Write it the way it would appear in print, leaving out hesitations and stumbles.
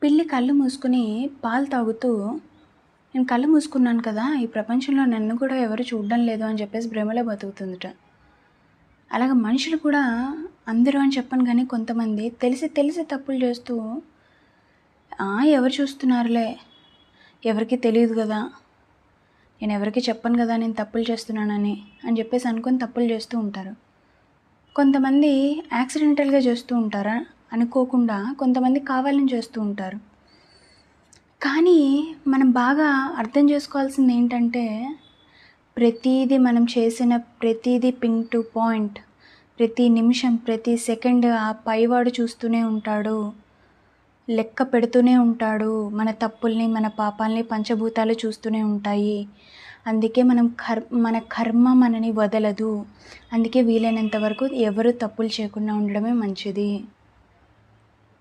పిల్లి కళ్ళు మూసుకొని పాలు తాగుతూ, నేను కళ్ళు మూసుకున్నాను కదా, ఈ ప్రపంచంలో నన్ను కూడా ఎవరు చూడడం లేదు అని చెప్పేసి భ్రమలో బతుకుతుందట. అలాగే మనుషులు కూడా అందరూ అని చెప్పను కానీ కొంతమంది తెలిసి తెలిసి తప్పులు చేస్తూ, ఎవరు చూస్తున్నారులే, ఎవరికి తెలియదు కదా, నేను ఎవరికి చెప్పను కదా నేను తప్పులు చేస్తున్నానని అని చెప్పేసి అనుకొని తప్పులు చేస్తూ ఉంటారు. కొంతమంది యాక్సిడెంటల్గా చేస్తూ ఉంటారా అనుకోకుండా, కొంతమంది కావాలని చేస్తూ ఉంటారు. కానీ మనం బాగా అర్థం చేసుకోవాల్సింది ఏంటంటే, ప్రతీది మనం చేసిన ప్రతీది పింగ్ టు పాయింట్, ప్రతి నిమిషం ప్రతి సెకండ్ ఆ పైవాడు చూస్తూనే ఉంటాడు, లెక్క పెడుతూనే ఉంటాడు. మన తప్పుల్ని మన పాపాలని పంచభూతాలు చూస్తూనే ఉంటాయి. అందుకే మన కర్మ మనని వదలదు. అందుకే వీలైనంత వరకు ఎవరు తప్పులు చేయకుండా ఉండడమే మంచిది.